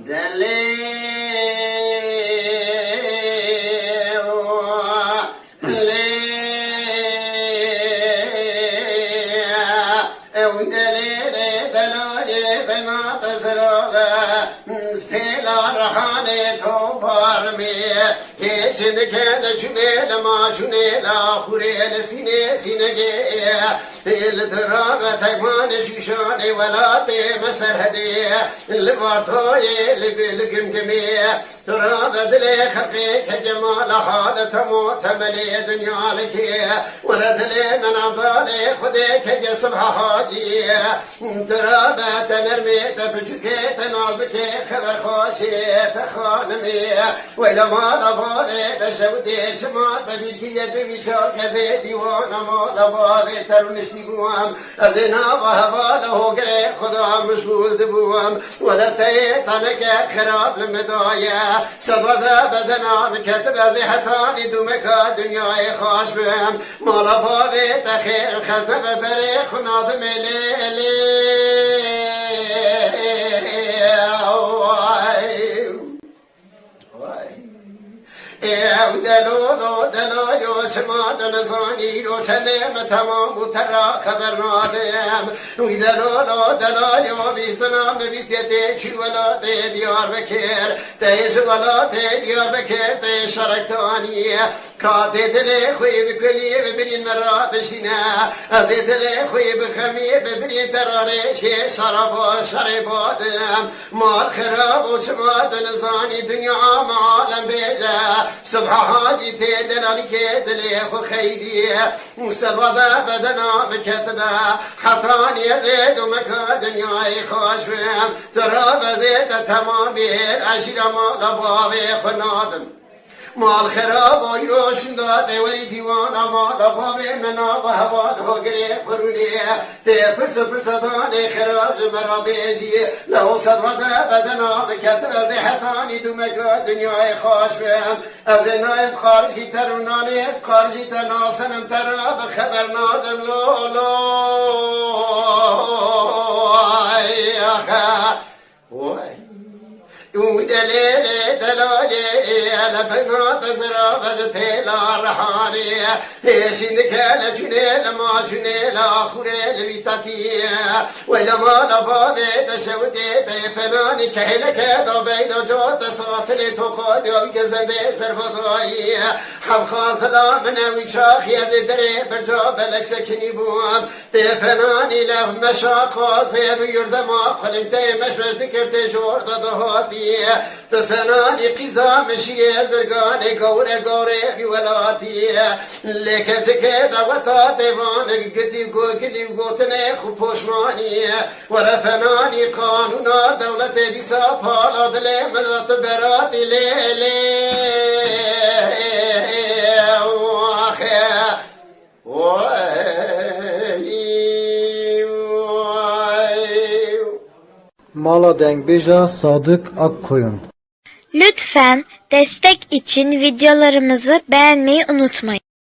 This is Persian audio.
دلی ترى بدل خفيك جمال حالة موت ملي دنيا لك ورد لي من عضالي خديك جسم حاجي ترى بتمرمي تبجكي تنازكي خبر خوشي تخانمي وإذا ما لبالي تشودي شما تبيك يدوي شوك زيتي وانا ما لبالي ترونشني بوام أزينا وهباله قري خدا مشغول دبوام ودتي تنك خراب لمدايا سبدا بدنا بكتب زيحتاني دومك دنياي خاش بهم مالا بابي تخير خزب بري خناد مليلي دلولو دلولو سمات نزاني رو سلم تمام وترى خبر نادم دلولو دلولو بيستنام بيستيتي شو ولا ديار بكير تيش ولا ديار بكير تيش شركتاني كاتي دلي خوي بكلي ببني مرا بشينا ازي دلي خوي بخمي ببني تراريش شرب شربات مال خراب وسمات نزاني دنيا معالم بيجا سبحاني تدلالي كدلي خو خيدي مستوى بدنا بكتبه حطاني زيد ومكا دنياي خوش بهم ترى بزيد تمامي عشيرة ما لبابي خنادم مال خراب و روشن داده وری دیوان ما لبابي منا و هوا دهگری فرونی ته پرس دانه خراب مرا بیجی لو صدرده بدنا بکتب از حتانی دومکا دنیای خوش بهم از نایب خارجی ترونانی خارجی تناسنم ترا بخبر نادم لولو ای آخه ودليل دلالي على بنات زرابة تيلا رحاني شنك لا جنيل ما جنيل آخرين بيتاتي ولا ما لبابي تشودي تيفناني كحلك دوبي دوجوت صاتلي تخادي ويجزندي زربضاي حب خاصلا من وشاخ يزدري برجا بلك سكني بوام تيفناني له مشاق في بيرد ما خلمتي مش ذكرتي جور دهاتي تفناني قزامشي زرقاني قوري قوري ولاتي لك زكيدا وطاتي وانك قدي قوكلي وقوتني خبوشماني ورفناني قانونا دولتي دي سابالا دلي مدرت براتي ليلي Mala Dengbija Sadık Akkoyun. Lütfen destek için videolarımızı beğenmeyi unutmayın.